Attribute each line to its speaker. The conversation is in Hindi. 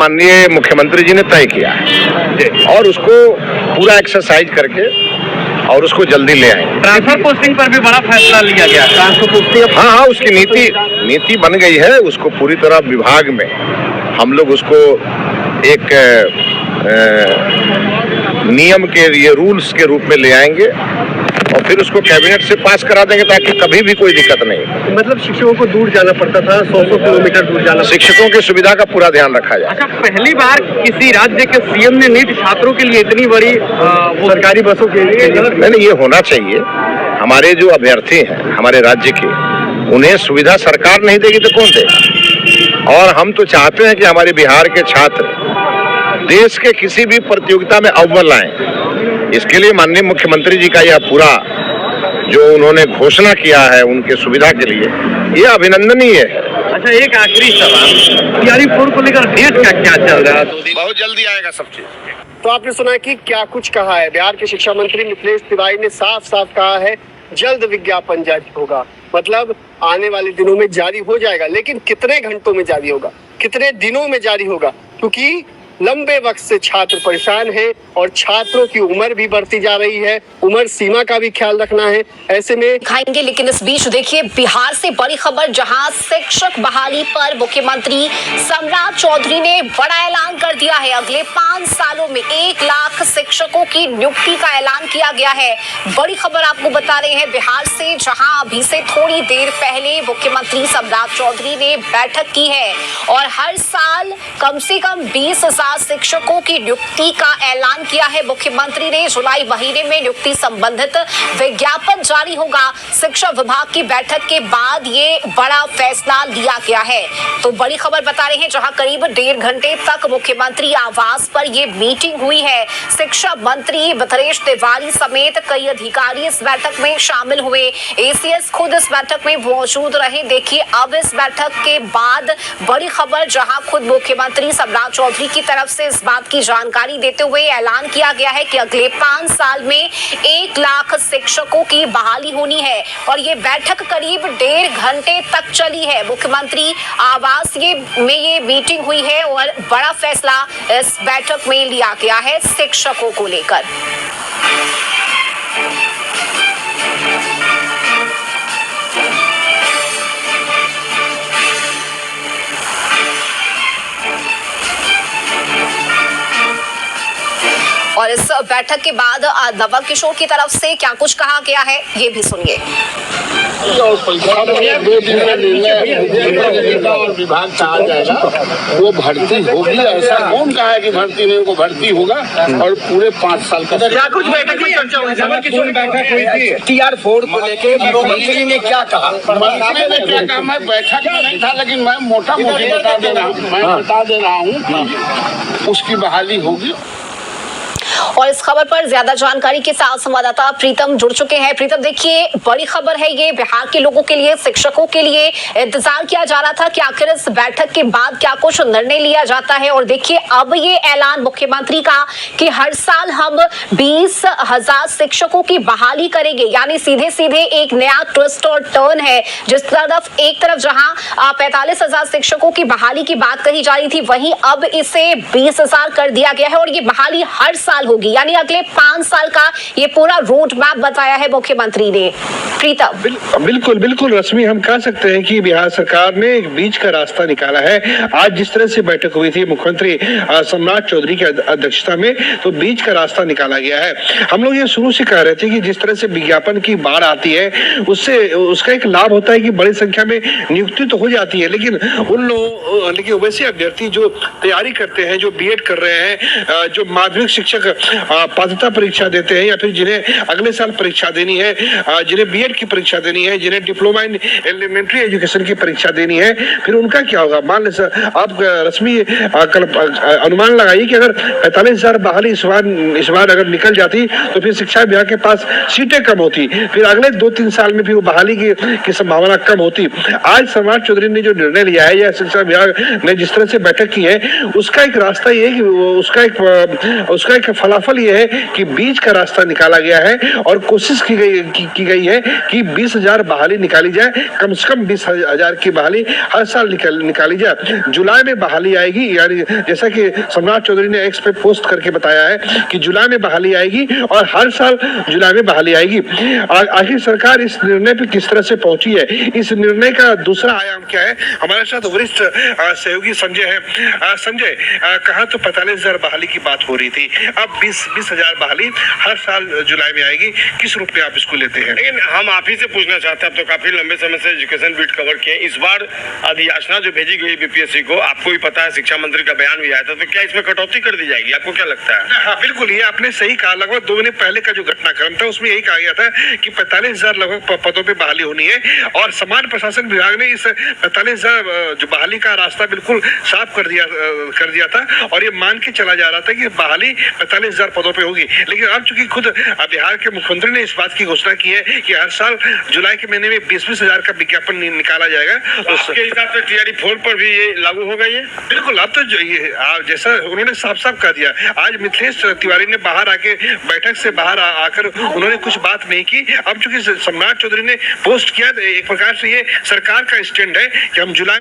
Speaker 1: माननीय मुख्यमंत्री जी ने तय किया है और उसको पूरा एक्सरसाइज करके और उसको जल्दी ले आए।
Speaker 2: ट्रांसफर पोस्टिंग पर भी बड़ा फैसला लिया गया। ट्रांसफर पोस्टिंग
Speaker 1: हाँ, उसकी नीति बन गई है। उसको पूरी तरह विभाग में हम लोग उसको एक नियम के ये रूल्स के रूप में ले आएंगे और फिर उसको कैबिनेट से पास करा देंगे ताकि कभी भी कोई दिक्कत नहीं।
Speaker 2: मतलब शिक्षकों को दूर जाना पड़ता था, 100 किलोमीटर दूर जाना।
Speaker 1: शिक्षकों की सुविधा का पूरा ध्यान रखा जाए।
Speaker 2: अच्छा, पहली बार किसी राज्य के सीएम ने नीट छात्रों के लिए इतनी बड़ी वो सरकारी बसों के लिए
Speaker 1: नहीं, ये होना चाहिए। हमारे जो अभ्यर्थी हैं हमारे राज्य के, उन्हें सुविधा सरकार नहीं देगी तो कौन देगा? और हम तो चाहते हैं कि हमारे बिहार के छात्र देश के किसी भी प्रतियोगिता में अव्वल आए। इसके लिए माननीय मुख्यमंत्री जी का यह पूरा जो उन्होंने घोषणा किया है उनके सुविधा के लिए, यह अभिनंदनीय है।
Speaker 2: अच्छा, एक आखिरी सवाल, तैयारी 4 को लेकर डेट क्या चल रहा है?
Speaker 1: बहुत जल्दी आएगा सब चीज।
Speaker 3: तो आपने सुना कि क्या कुछ कहा है बिहार के शिक्षा मंत्री मिथिलेश तिवारी ने। साफ साफ कहा है जल्द विज्ञापन जारी होगा, मतलब आने वाले दिनों में जारी हो जाएगा। लेकिन कितने घंटों में जारी होगा, कितने दिनों में जारी होगा, क्योंकि लंबे वक्त से छात्र परेशान हैं और छात्रों की उम्र भी बढ़ती जा रही है। उम्र सीमा का भी ख्याल रखना है। ऐसे में
Speaker 4: खाएंगे। लेकिन इस बीच देखिए बिहार से बड़ी खबर, जहां शिक्षक बहाली पर मुख्यमंत्री सम्राट चौधरी ने बड़ा ऐलान कर दिया है। अगले 5 सालों में 1 लाख शिक्षकों की नियुक्ति का ऐलान किया गया है। बड़ी खबर आपको बता रहे हैं बिहार से, जहां अभी से थोड़ी देर पहले मुख्यमंत्री सम्राट चौधरी ने बैठक की है और हर साल कम से कम 20,000 शिक्षकों की नियुक्ति का ऐलान किया है मुख्यमंत्री ने। जुलाई महीने में नियुक्ति संबंधित विज्ञापन जारी होगा। शिक्षा विभाग की बैठक के बाद ये बड़ा फैसला लिया गया है। तो बड़ी खबर बता रहे हैं, जहां करीब 1.5 घंटे तक मुख्यमंत्री आवास पर ये मीटिंग हुई है। शिक्षा मंत्री मिथिलेश तिवारी समेत कई अधिकारी इस बैठक में शामिल हुए। एसीएस खुद इस बैठक में मौजूद रहे। देखिए अब इस बैठक के बाद बड़ी खबर, जहां खुद मुख्यमंत्री सम्राट चौधरी की तरफ से इस बात की जानकारी देते हुए ऐलान किया गया है कि अगले 5 साल में 1 लाख शिक्षकों की बहाली होनी है। और ये बैठक करीब 1.5 घंटे तक चली है। मुख्यमंत्री आवास में ये मीटिंग हुई है और बड़ा फैसला इस बैठक में लिया गया है शिक्षकों को लेकर। और इस बैठक के बाद नवल किशोर की तरफ से क्या कुछ कहा गया है, ये भी सुनिए।
Speaker 5: 2 दिन में निर्णय और विभाग का आ जाएगा, वो भर्ती होगी। ऐसा कौन कहा है कि भर्ती नहीं, वो भर्ती होगा और पूरे 5 साल का।
Speaker 3: क्या कुछ बैठक में चर्चा हुई?
Speaker 2: बैठक हुई थी
Speaker 3: TR4 को लेके मंत्री ने क्या कहा?
Speaker 5: मंत्री ने क्या कहा, मैं बैठक में नहीं था, लेकिन मैं मोटा मोटी बता दे रहा हूँ उसकी बहाली होगी।
Speaker 4: और इस खबर पर ज्यादा जानकारी के साथ संवाददाता प्रीतम जुड़ चुके हैं। प्रीतम, देखिए बड़ी खबर है ये, बिहार के लोगों के लिए, शिक्षकों के लिए इंतजार किया जा रहा था कि आखिर इस बैठक के बाद क्या कुछ निर्णय लिया जाता है। और देखिए अब ये ऐलान मुख्यमंत्री का कि हर साल हम 20,000 शिक्षकों की बहाली करेंगे, यानी सीधे सीधे एक नया ट्विस्ट और टर्न है। जिस तरफ एक तरफ जहां 45,000 शिक्षकों की बहाली की बात कही जा रही थी, वहीं अब इसे 20,000 कर दिया गया है और ये बहाली हर साल होगी, यानी अगले 5 साल का ये पूरा रोड मैप बताया है मुख्यमंत्री ने। प्रीतम,
Speaker 6: बिल्कुल रश्मि, हम कह सकते हैं कि बिहार सरकार ने एक बीच का रास्ता निकाला है। आज जिस तरह से बैठक हुई थी मुख्यमंत्री सम्राट चौधरी की अध्यक्षता में, तो बीच का रास्ता निकाला गया है। हम लोग ये शुरू से कह रहे थे कि जिस तरह से विज्ञापन की बाढ़ आती है, उससे उसका एक लाभ होता है कि बड़ी संख्या में नियुक्ति तो हो जाती है, लेकिन वैसे अभ्यर्थी जो तैयारी करते हैं, जो बीएड कर रहे हैं, जो माध्यमिक शिक्षक पात्रता परीक्षा देते हैं, या फिर जिन्हें अगले साल परीक्षा देनी है, जिन्हें बीएड की परीक्षा देनी है, जिन्हें डिप्लोमा इन एलिमेंट्री एजुकेशन की परीक्षा देनी है, फिर उनका क्या होगा? मान लीजिए आप रश्मि अनुमान लगाइए कि अगर 45,000 बहाली इस बार अगर निकल जाती तो फिर शिक्षा विभाग के पास सीटें कम होती, फिर अगले 2-3 साल में फिर वो बहाली की संभावना कम होती। आज सम्राट चौधरी ने जो निर्णय लिया है या शिक्षा विभाग ने जिस तरह से बैठक की है, उसका एक रास्ता ये है कि उसका एक सफल ये है कि बीच का रास्ता निकाला गया है और कोशिश की गई है कि 20,000 बहाली निकाली जाए, कम से कम 20,000 की बहाली हर साल निकाली जाए। जुलाई में बहाली आएगी, यानी जैसा कि सम्राट चौधरी ने एक्स पे पोस्ट करके बताया है कि जुलाई में बहाली आएगी और हर साल जुलाई में बहाली आएगी। आखिर सरकार इस निर्णय पे किस तरह से पहुंची है, इस निर्णय का दूसरा आयाम क्या है? हमारे साथ वरिष्ठ सहयोगी संजय है। संजय, कहा तो 45,000 बहाली की बात हो रही थी, अब 20,000 बहाली हर साल जुलाई में आएगी। किस रूप में आप इसको लेते हैं?
Speaker 7: लेकिन हम आप ही से पूछना चाहते हैं, अब तो काफी लंबे समय से एजुकेशन बीट कवर किए, इस बार अधियाचना जो भेजी गई बीपीएससी को, आपको भी पता है शिक्षा मंत्री का बयान भी आया था, तो क्या इसमें कटौती कर दी जाएगी? आपको क्या लगता है?
Speaker 6: हाँ बिल्कुल, ये आपने सही कहा। लगभग 2 महीने पहले का जो घटनाक्रम था उसमें यही कहा गया था कि 45,000 लगभग पदों पे बहाली होनी है और समान प्रशासन विभाग ने इस 45,000 जो बहाली का रास्ता बिल्कुल साफ कर दिया था और ये मान के चला जा रहा था कि बहाली 45,000 पदों पे होगी। लेकिन अब चूंकि खुद बिहार के मुख्यमंत्री ने इस बात की घोषणा की है कि हर साल जुलाई के महीने में 20,000 का विज्ञापन निकाला जाएगा,
Speaker 7: तो उसके हिसाब से टीआरई 4 पर भी ये लागू हो गई है?
Speaker 6: बिल्कुल, अब तो जैसा उन्होंने साफ साफ कह दिया। आज मिथिलेश तिवारी ने बाहर आके बैठक से बाहर आकर उन्होंने कुछ बात नहीं की। अब चूंकि सम्राट चौधरी ने पोस्ट किया, एक प्रकार से ये सरकार का स्टैंड है कि हम जुलाई